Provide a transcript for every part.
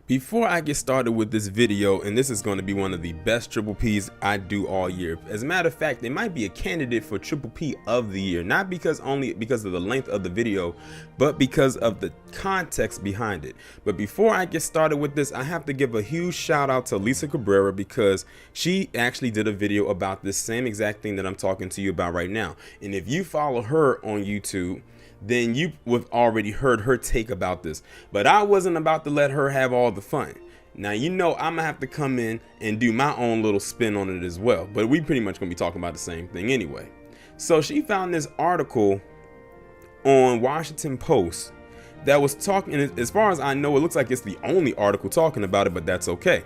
Before I get started with this video, and this is going to be one of the best triple P's I do all year. As a matter of fact, it might be a candidate for triple P of the year, not only because of the length of the video, but because of the context behind it. But before I get started with this, I have to give a huge shout out to Lisa Cabrera, because she actually did a video about this same exact thing that I'm talking to you about right now. And if you follow her on YouTube, then you have already heard her take about this. But I wasn't about to let her have all the fun. Now, you know, I'm gonna have to come in and do my own little spin on it as well, but we pretty much gonna be talking about the same thing anyway. So she found this article on Washington Post that was talking, as far as I know, it looks like it's the only article talking about it, but that's okay.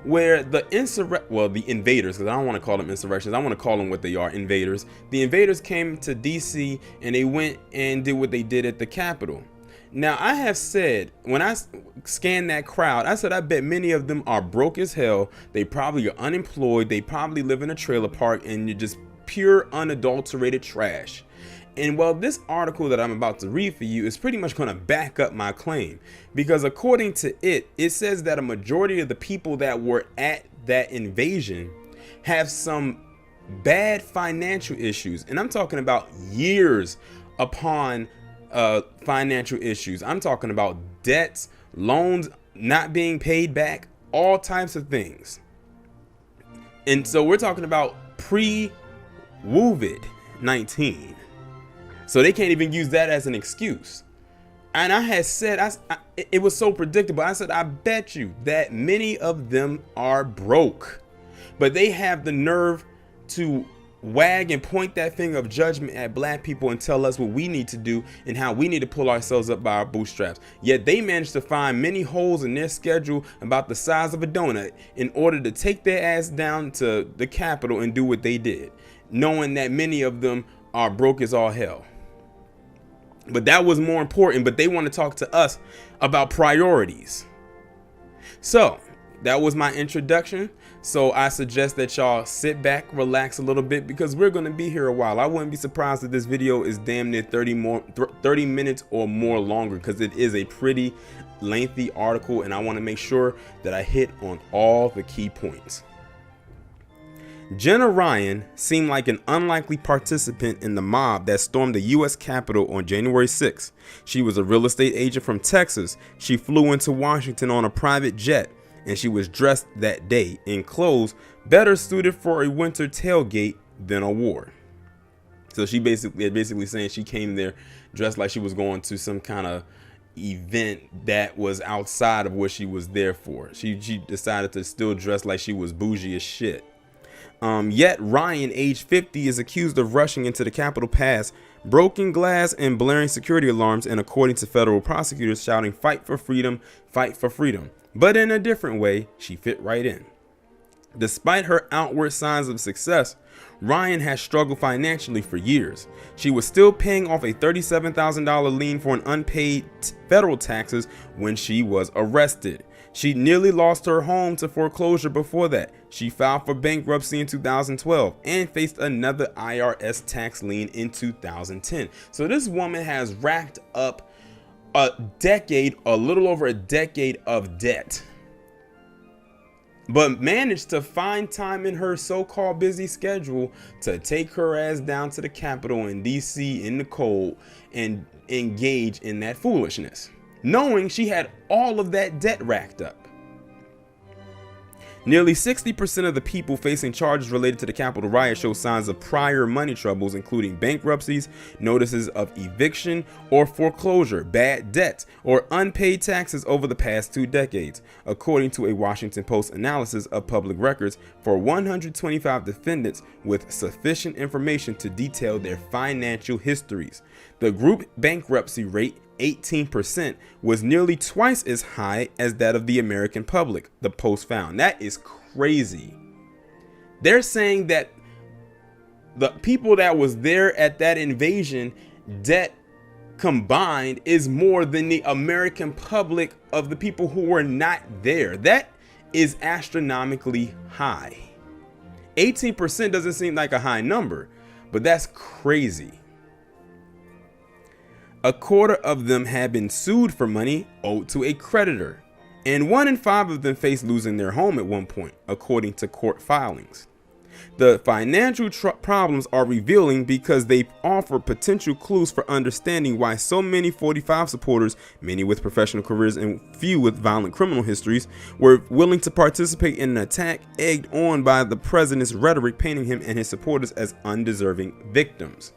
Where the invaders, because I don't want to call them insurrections, I want to call them what they are, invaders. The invaders came to DC and they went and did what they did at the Capitol. Now, I have said, when I scanned that crowd, I said I bet many of them are broke as hell. They probably are unemployed. They probably live in a trailer park, and you're just pure unadulterated trash. And well, this article that I'm about to read for you is pretty much going to back up my claim, because according to it says that a majority of the people that were at that invasion have some bad financial issues. And I'm talking about years upon financial issues. I'm talking about debts, loans not being paid back, all types of things. And so we're talking about pre-COVID-19. So they can't even use that as an excuse. And I had said, it was so predictable. I said, I bet you that many of them are broke, but they have the nerve to wag and point that finger of judgment at black people and tell us what we need to do and how we need to pull ourselves up by our bootstraps. Yet they managed to find many holes in their schedule about the size of a donut in order to take their ass down to the Capitol and do what they did, knowing that many of them are broke as all hell. But that was more important. But they want to talk to us about priorities. So that was my introduction. So I suggest that y'all sit back, relax a little bit, because we're going to be here a while. I wouldn't be surprised if this video is damn near 30 minutes or more longer, because it is a pretty lengthy article and I want to make sure that I hit on all the key points. Jenna Ryan seemed like an unlikely participant in the mob that stormed the U.S. Capitol on January 6. She was a real estate agent from Texas. She flew into Washington on a private jet, and she was dressed that day in clothes better suited for a winter tailgate than a war. So she basically saying she came there dressed like she was going to some kind of event that was outside of what she was there for. She decided to still dress like she was bougie as shit. Yet Ryan, age 50, is accused of rushing into the Capitol Pass, broken glass, and blaring security alarms, and according to federal prosecutors, shouting "Fight for freedom, fight for freedom." But in a different way, she fit right in. Despite her outward signs of success, Ryan has struggled financially for years. She was still paying off a $37,000 lien for an unpaid federal taxes when she was arrested. She nearly lost her home to foreclosure before that. She filed for bankruptcy in 2012 and faced another IRS tax lien in 2010. So this woman has racked up a little over a decade of debt, but managed to find time in her so-called busy schedule to take her ass down to the Capitol in DC in the cold and engage in that foolishness, knowing she had all of that debt racked up. Nearly 60% of the people facing charges related to the Capitol riot show signs of prior money troubles, including bankruptcies, notices of eviction or foreclosure, bad debts, or unpaid taxes over the past 2 decades, according to a Washington Post analysis of public records for 125 defendants with sufficient information to detail their financial histories. The group bankruptcy rate, 18%, was nearly twice as high as that of the American public, the Post found. That is crazy. They're saying that the people that was there at that invasion, debt combined is more than the American public of the people who were not there. That is astronomically high. 18% doesn't seem like a high number, but that's crazy. A quarter of them had been sued for money owed to a creditor, and 1 in 5 of them face losing their home at one point, according to court filings. The financial problems are revealing because they offer potential clues for understanding why so many 45 supporters, many with professional careers and few with violent criminal histories, were willing to participate in an attack egged on by the president's rhetoric painting him and his supporters as undeserving victims.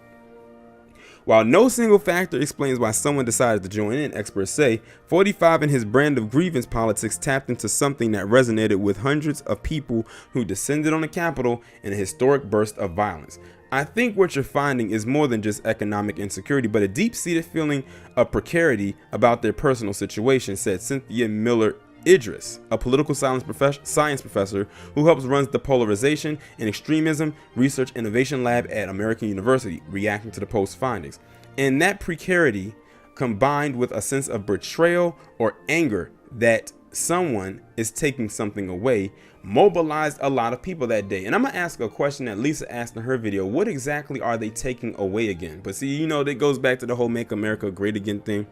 While no single factor explains why someone decided to join in, experts say 45 and his brand of grievance politics tapped into something that resonated with hundreds of people who descended on the Capitol in a historic burst of violence. I think what you're finding is more than just economic insecurity, but a deep-seated feeling of precarity about their personal situation, said Cynthia Miller Idris, a political science professor who helps runs the Polarization and Extremism Research Innovation Lab at American University, reacting to the Post's findings. And that precarity, combined with a sense of betrayal or anger that someone is taking something away, mobilized a lot of people that day. And I'm gonna ask a question that Lisa asked in her video: what exactly are they taking away again? But see, that goes back to the whole Make America Great Again thing.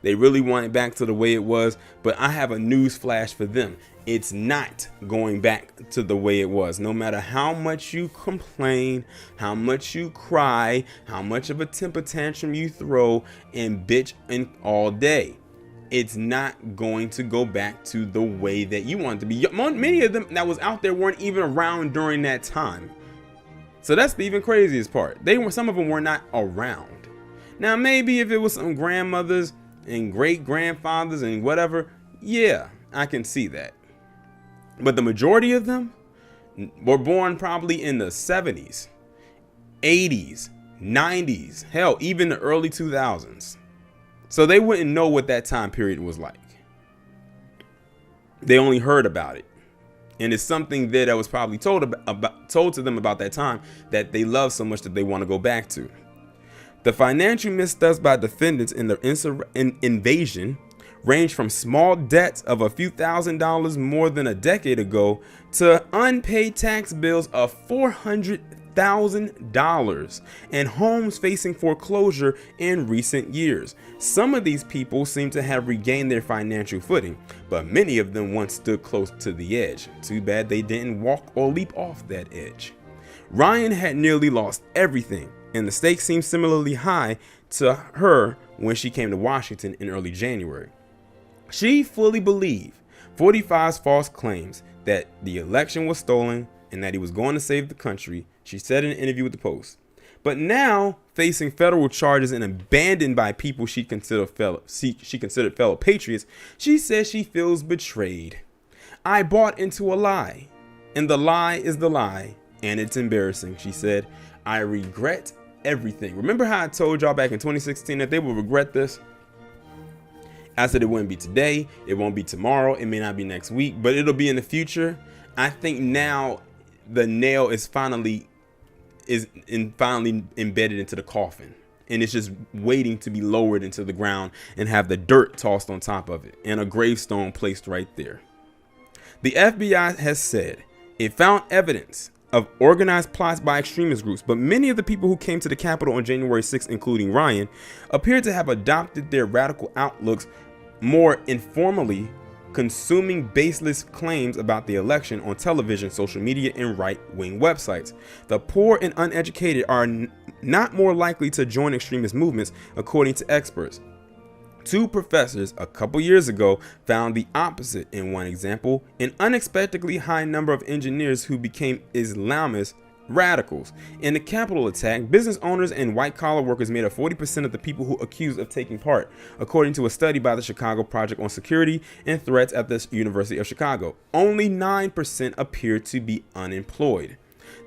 They really want it back to the way it was, but I have a news flash for them. It's not going back to the way it was. No matter how much you complain, how much you cry, how much of a temper tantrum you throw and bitch and all day, it's not going to go back to the way that you want it to be. Many of them that was out there weren't even around during that time. So that's the even craziest part. Some of them were not around. Now, maybe if it was some grandmothers and great grandfathers and whatever, yeah, I can see that. But the majority of them were born probably in the 70s, 80s, 90s, hell, even the early 2000s. So they wouldn't know what that time period was like. They only heard about it. And it's something that was probably told to them about that time that they love so much that they want to go back to. The financial missteps by defendants in the invasion range from small debts of a few $1,000s more than a decade ago to unpaid tax bills of $400,000 and homes facing foreclosure in recent years. Some of these people seem to have regained their financial footing, but many of them once stood close to the edge. Too bad they didn't walk or leap off that edge. Ryan had nearly lost everything, and the stakes seemed similarly high to her when she came to Washington in early January. She fully believed 45's false claims that the election was stolen and that he was going to save the country, she said in an interview with the Post. But now, facing federal charges and abandoned by people she considered fellow patriots, she says she feels betrayed. I bought into a lie, and the lie is the lie, and it's embarrassing, she said. I regret everything. Remember how I told y'all back in 2016 that they would regret this? I said it wouldn't be today, it won't be tomorrow, it may not be next week, but it'll be in the future. I think now the nail is finally embedded into the coffin, and it's just waiting to be lowered into the ground and have the dirt tossed on top of it and a gravestone placed right there. The FBI has said it found evidence of organized plots by extremist groups, but many of the people who came to the Capitol on January 6th, including Ryan, appeared to have adopted their radical outlooks more informally, consuming baseless claims about the election on television, social media, and right-wing websites. The poor and uneducated are not more likely to join extremist movements, according to experts. Two professors a couple years ago found the opposite. In one example, an unexpectedly high number of engineers who became Islamist radicals. In the Capitol attack, business owners and white-collar workers made up 40% of the people who accused of taking part, according to a study by the Chicago Project on Security and Threats at the University of Chicago. Only 9% appeared to be unemployed.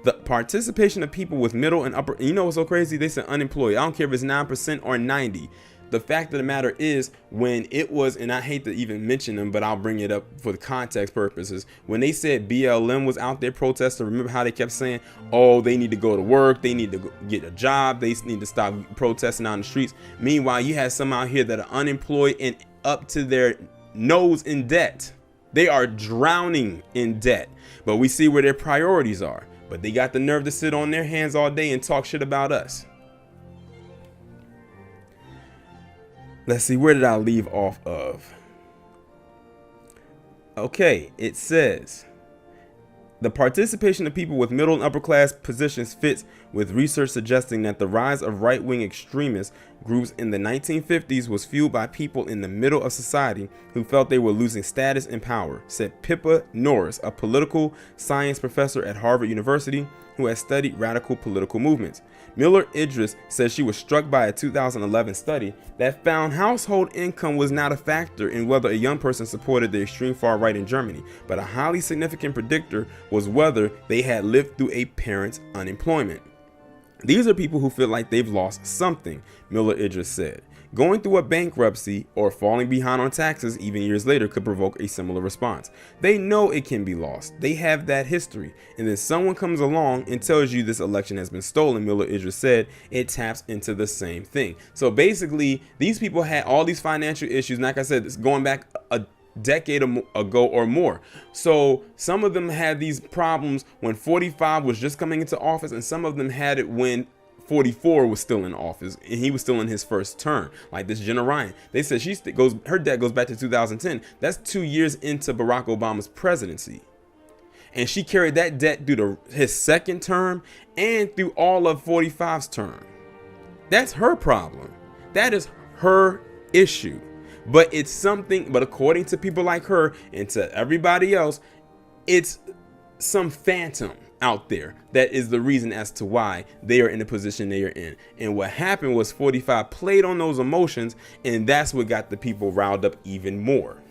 The participation of people with middle and upper, what's so crazy? They said unemployed. I don't care if it's 9% or 90%. The fact of the matter is, when it was, and I hate to even mention them, but I'll bring it up for the context purposes. When they said BLM was out there protesting, remember how they kept saying, oh, they need to go to work, they need to get a job, they need to stop protesting on the streets. Meanwhile, you had some out here that are unemployed and up to their nose in debt. They are drowning in debt, but we see where their priorities are. But they got the nerve to sit on their hands all day and talk shit about us. Let's see, where did I leave off of? Okay, it says the participation of people with middle and upper class positions fits with research suggesting that the rise of right-wing extremist groups in the 1950s was fueled by people in the middle of society who felt they were losing status and power, said Pippa Norris, a political science professor at Harvard University who has studied radical political movements. Miller Idris says she was struck by a 2011 study that found household income was not a factor in whether a young person supported the extreme far right in Germany, but a highly significant predictor was whether they had lived through a parent's unemployment. These are people who feel like they've lost something, Miller Idris said. Going through a bankruptcy or falling behind on taxes even years later could provoke a similar response. They know it can be lost. They have that history. And then someone comes along and tells you this election has been stolen, Miller Idris said. It taps into the same thing. So basically, these people had all these financial issues. And like I said, it's going back a decade ago or more. So some of them had these problems when 45 was just coming into office, and some of them had it when 44 was still in office and he was still in his first term, like this Jenna Ryan. They said her debt goes back to 2010. That's 2 years into Barack Obama's presidency, and she carried that debt through his second term and through all of 45's term. That's her problem. That is her issue. But it's something, but according to people like her and to everybody else, it's some phantom out there that is the reason as to why they are in the position they are in. And what happened was 45 played on those emotions, and that's what got the people riled up even more.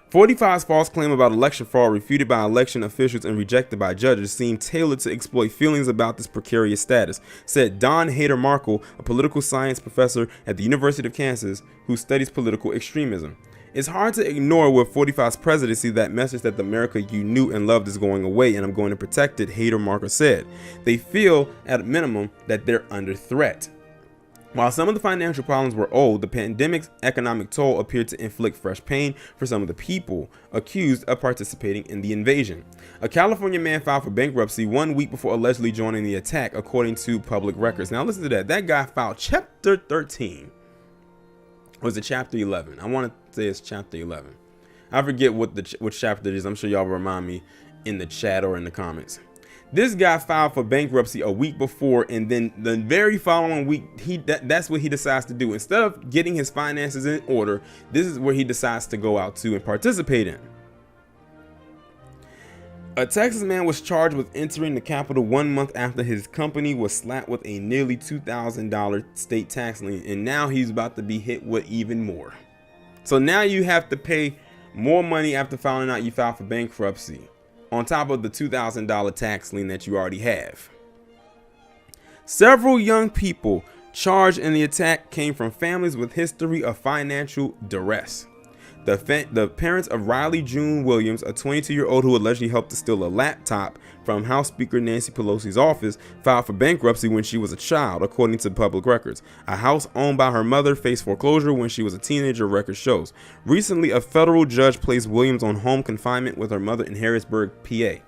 45's false claim about election fraud, refuted by election officials and rejected by judges, seemed tailored to exploit feelings about this precarious status, said Don Hader-Markle, a political science professor at the University of Kansas who studies political extremism. It's hard to ignore with 45's presidency that message that the America you knew and loved is going away, and I'm going to protect it, Hader-Markle said. They feel, at a minimum, that they're under threat. While some of the financial problems were old, the pandemic's economic toll appeared to inflict fresh pain for some of the people accused of participating in the invasion. A California man filed for bankruptcy 1 week before allegedly joining the attack, according to public records. Now listen to that. That guy filed Chapter 13. Was it Chapter 11? I want to say it's Chapter 11. I forget what chapter it is. I'm sure y'all will remind me in the chat or in the comments. This guy filed for bankruptcy a week before, and then the very following week, that's what he decides to do. Instead of getting his finances in order, this is where he decides to go out to and participate in. A Texas man was charged with entering the Capitol 1 month after his company was slapped with a nearly $2,000 state tax lien, and now he's about to be hit with even more. So now you have to pay more money after finding out you filed for bankruptcy, on top of the $2,000 tax lien that you already have. Several young people charged in the attack came from families with history of financial duress. The parents of Riley June Williams, a 22-year-old who allegedly helped to steal a laptop from House Speaker Nancy Pelosi's office, filed for bankruptcy when she was a child, according to public records. A house owned by her mother faced foreclosure when she was a teenager, record shows. Recently, a federal judge placed Williams on home confinement with her mother in Harrisburg, PA.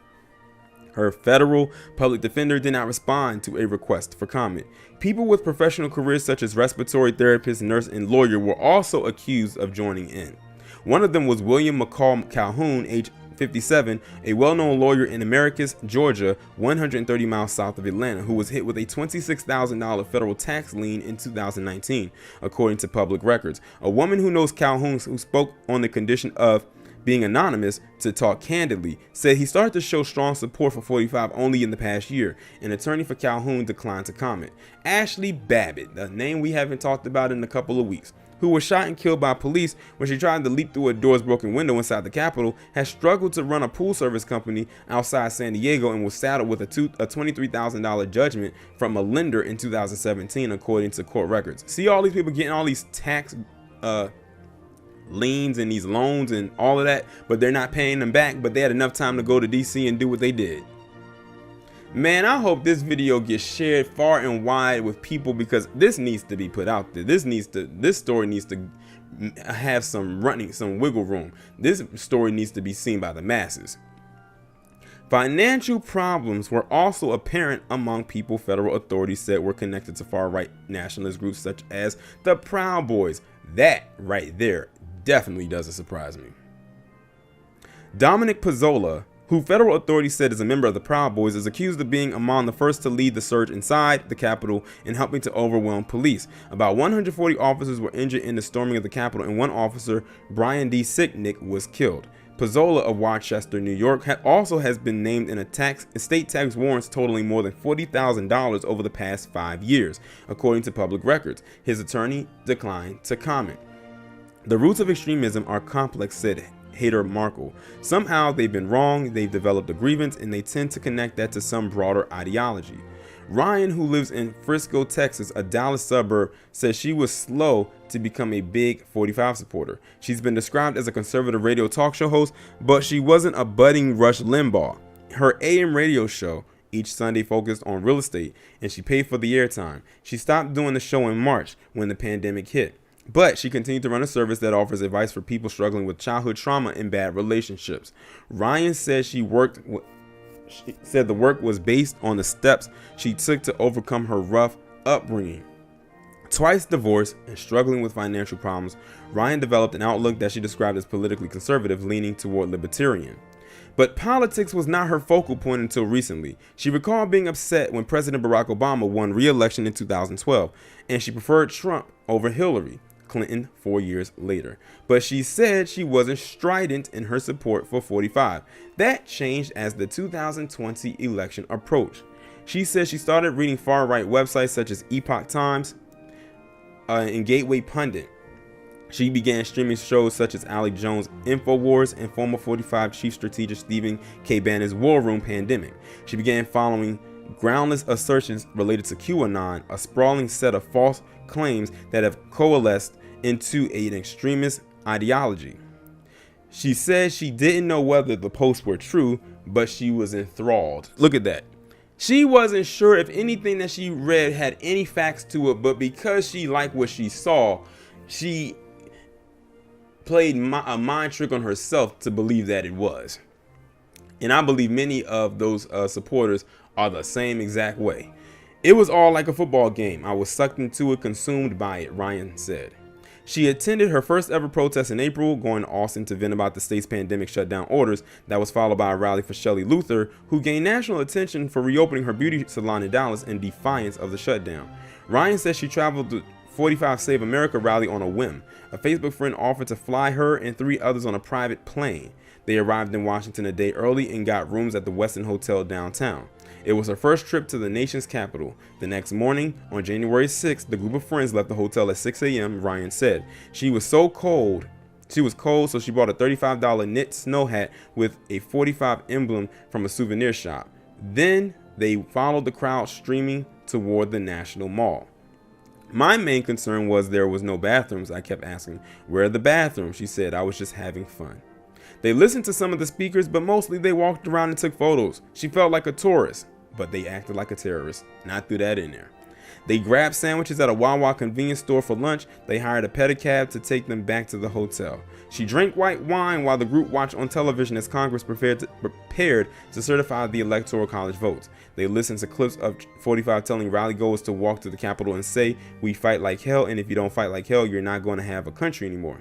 Her federal public defender did not respond to a request for comment. People with professional careers such as respiratory therapist, nurse, and lawyer were also accused of joining in. One of them was William McCall Calhoun, age 57, a well-known lawyer in Americus, Georgia, 130 miles south of Atlanta, who was hit with a $26,000 federal tax lien in 2019, according to public records. A woman who knows Calhoun, who spoke on the condition of being anonymous to talk candidly, said he started to show strong support for 45 only in the past year. An attorney for Calhoun declined to comment. Ashley Babbitt, a name we haven't talked about in a couple of weeks, who was shot and killed by police when she tried to leap through a door's broken window inside the Capitol, has struggled to run a pool service company outside San Diego and was saddled with a $23,000 judgment from a lender in 2017, according to court records. See all these people getting all these tax liens and these loans and all of that, but they're not paying them back, but they had enough time to go to DC and do what they did. Man, I hope this video gets shared far and wide with people, because this needs to be put out there. This story needs to have some wiggle room. This story needs to be seen by the masses. Financial problems were also apparent among people federal authorities said were connected to far-right nationalist groups such as the Proud Boys. That right there definitely doesn't surprise me. Dominic Pizzola, who federal authorities said is a member of the Proud Boys, is accused of being among the first to lead the surge inside the Capitol and helping to overwhelm police. About 140 officers were injured in the storming of the Capitol, and one officer, Brian D. Sicknick, was killed. Pizzola of Rochester, New York, also has been named in estate tax warrants totaling more than $40,000 over the past 5 years, according to public records. His attorney declined to comment. The roots of extremism are complex, said Hader Markle. Somehow they've been wrong, they've developed a grievance, and they tend to connect that to some broader ideology. Ryan, who lives in Frisco, Texas, a Dallas suburb, says she was slow to become a big 45 supporter. She's been described as a conservative radio talk show host, but she wasn't a budding Rush Limbaugh. Her AM radio show each Sunday focused on real estate, and she paid for the airtime. She stopped doing the show in March when the pandemic hit, but she continued to run a service that offers advice for people struggling with childhood trauma and bad relationships. Ryan says she said the work was based on the steps she took to overcome her rough upbringing. Twice divorced and struggling with financial problems, Ryan developed an outlook that she described as politically conservative, leaning toward libertarian. But politics was not her focal point until recently. She recalled being upset when President Barack Obama won re-election in 2012, and she preferred Trump over Hillary Clinton 4 years later. But she said she wasn't strident in her support for 45. That changed as the 2020 election approached. She said she started reading far-right websites such as Epoch Times and Gateway Pundit. She began streaming shows such as Alex Jones' InfoWars and former 45 chief strategist Stephen K. Bannon's War Room Pandemic. She began following groundless assertions related to QAnon, a sprawling set of false claims that have coalesced into an extremist ideology. She said she didn't know whether the posts were true, but she was enthralled. Look at that. She wasn't sure if anything that she read had any facts to it, but because she liked what she saw, she played a mind trick on herself to believe that it was. And I believe many of those supporters are the same exact way. It was all like a football game. I was sucked into it, consumed by it, Ryan said. She attended her first ever protest in April, going to Austin to vent about the state's pandemic shutdown orders. That was followed by a rally for Shelley Luther, who gained national attention for reopening her beauty salon in Dallas in defiance of the shutdown. Ryan says she traveled to 45 Save America rally on a whim. A Facebook friend offered to fly her and 3 others on a private plane. They arrived in Washington a day early and got rooms at the Westin Hotel downtown. It was her first trip to the nation's capital. The next morning, on January 6th, the group of friends left the hotel at 6 a.m., Ryan said. She was cold, so she bought a $35 knit snow hat with a 45 emblem from a souvenir shop. Then they followed the crowd streaming toward the National Mall. My main concern was there was no bathrooms. I kept asking, where are the bathrooms? She said, I was just having fun. They listened to some of the speakers, but mostly they walked around and took photos. She felt like a tourist, but they acted like a terrorist. And I threw that in there. They grabbed sandwiches at a Wawa convenience store for lunch. They hired a pedicab to take them back to the hotel. She drank white wine while the group watched on television as Congress prepared to certify the Electoral College votes. They listened to clips of 45 telling rally goers to walk to the Capitol and say, "We fight like hell, and if you don't fight like hell, you're not going to have a country anymore."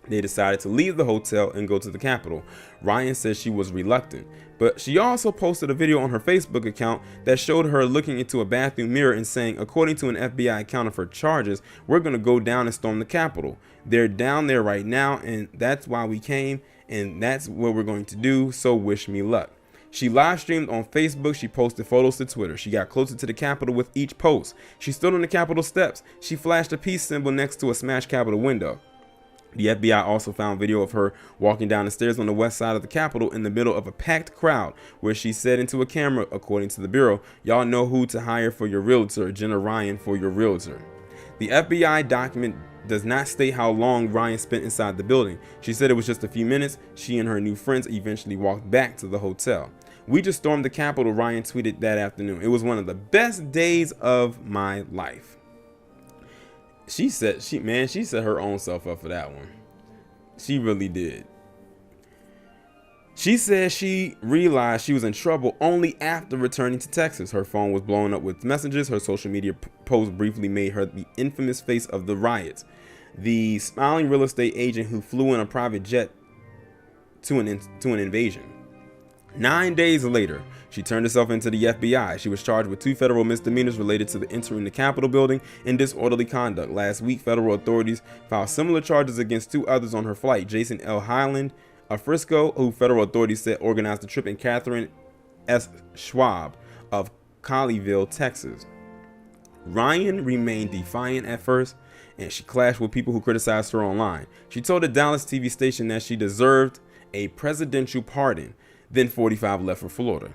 They decided to leave the hotel and go to the Capitol. Ryan says she was reluctant, but she also posted a video on her Facebook account that showed her looking into a bathroom mirror and saying, according to an FBI accountant for charges, we're going to go down and storm the Capitol. They're down there right now, and that's why we came, and that's what we're going to do, so wish me luck. She live streamed on Facebook. She posted photos to Twitter. She got closer to the Capitol with each post. She stood on the Capitol steps. She flashed a peace symbol next to a smashed Capitol window. The FBI also found video of her walking down the stairs on the west side of the Capitol in the middle of a packed crowd, where she said into a camera, according to the Bureau, "Y'all know who to hire for your realtor, Jenna Ryan for your realtor." The FBI document does not state how long Ryan spent inside the building. She said it was just a few minutes. She and her new friends eventually walked back to the hotel. "We just stormed the Capitol," Ryan tweeted that afternoon. "It was one of the best days of my life." She set her own self up for that one. She really did. She said she realized she was in trouble only after returning to Texas. Her phone was blowing up with messages. Her social media post briefly made her the infamous face of the riots. The smiling real estate agent who flew in a private jet to an invasion. 9 days later, she turned herself into the FBI. She was charged with 2 federal misdemeanors related to the entering the Capitol building and disorderly conduct. Last week, federal authorities filed similar charges against 2 others on her flight: Jason L. Highland of Frisco, who federal authorities said organized the trip, and Catherine S. Schwab of Colleyville, Texas. Ryan remained defiant at first, and she clashed with people who criticized her online. She told a Dallas TV station that she deserved a presidential pardon. Then 45 left for Florida.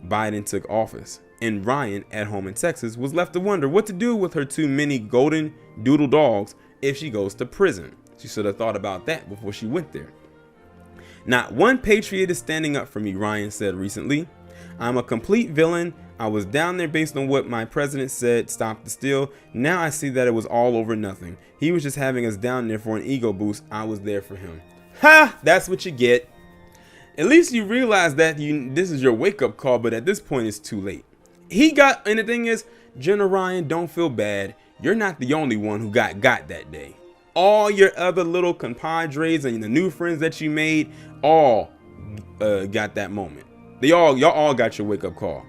Biden took office, and Ryan, at home in Texas, was left to wonder what to do with her 2 mini golden doodle dogs if she goes to prison. She should have thought about that before she went there. Not one patriot is standing up for me, Ryan said recently. I'm a complete villain. I was down there based on what my president said, stop the steal. Now I see that it was all over nothing. He was just having us down there for an ego boost. I was there for him. Ha! That's what you get. At least you realize that this is your wake-up call, but at this point it's too late. And the thing is, Jenna Ryan, don't feel bad. You're not the only one who got that day. All your other little compadres and the new friends that you made all got that moment. Y'all all got your wake-up call.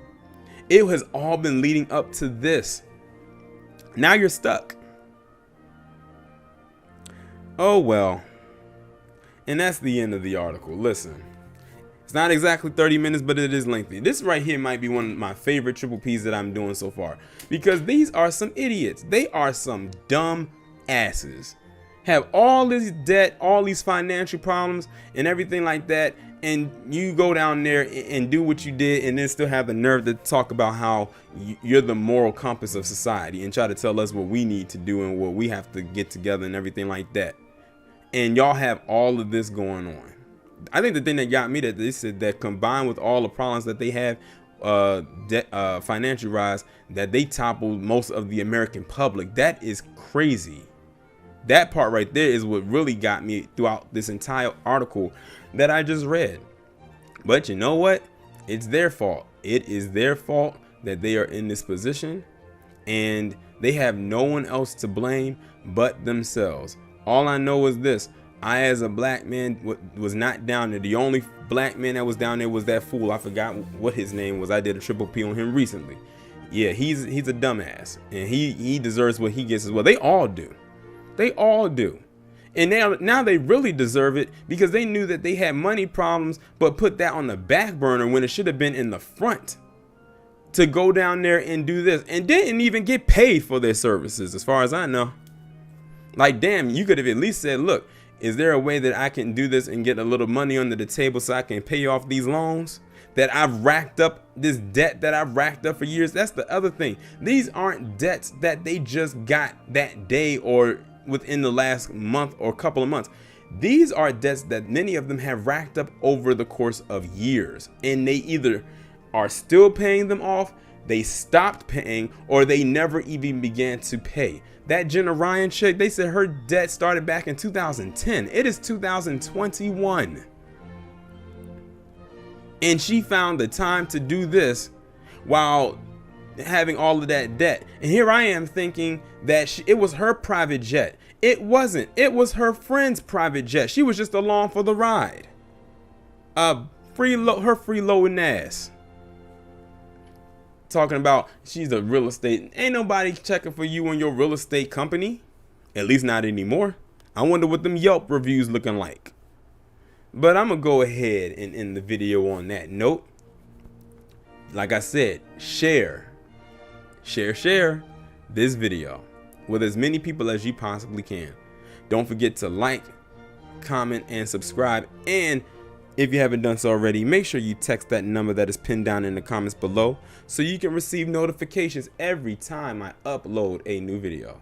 It has all been leading up to this. Now you're stuck. Oh well. And that's the end of the article. Listen. It's not exactly 30 minutes, but it is lengthy. This right here might be one of my favorite triple P's that I'm doing so far, because these are some idiots. They are some dumb asses. Have all this debt, all these financial problems and everything like that, and you go down there and do what you did, and then still have the nerve to talk about how you're the moral compass of society and try to tell us what we need to do and what we have to get together and everything like that. And y'all have all of this going on. I think the thing that got me, that they said that combined with all the problems that they have, financial rise, that they toppled most of the American public. That is crazy. That part right there is what really got me throughout this entire article that I just read. But you know what? It's their fault. It is their fault that they are in this position, and they have no one else to blame but themselves. All I know is this: I, as a black man, was not down there. The only black man that was down there was that fool. I forgot what his name was. I did a triple P on him recently. Yeah, he's a dumbass, and he deserves what he gets as well. They all do. They all do. And now they really deserve it, because they knew that they had money problems, but put that on the back burner when it should have been in the front to go down there and do this, and didn't even get paid for their services, as far as I know. Like, damn, you could have at least said, look, is there a way that I can do this and get a little money under the table so I can pay off these loans that I've racked up, this debt that I've racked up for years? That's the other thing. These aren't debts that they just got that day or within the last month or couple of months. These are debts that many of them have racked up over the course of years, and they either are still paying them off, they stopped paying, or they never even began to pay. That Jenna Ryan chick, they said her debt started back in 2010. It is 2021. And she found the time to do this while having all of that debt. And here I am thinking that it was her private jet. It wasn't. It was her friend's private jet. She was just along for the ride. Her freeloading ass. Talking about she's a real estate. Ain't nobody checking for you and your real estate company. At least not anymore. I wonder what them Yelp reviews looking like. But I'm going to go ahead and end the video on that note. Like I said, share this video with as many people as you possibly can. Don't forget to like, comment, and subscribe. And if you haven't done so already, make sure you text that number that is pinned down in the comments below so you can receive notifications every time I upload a new video.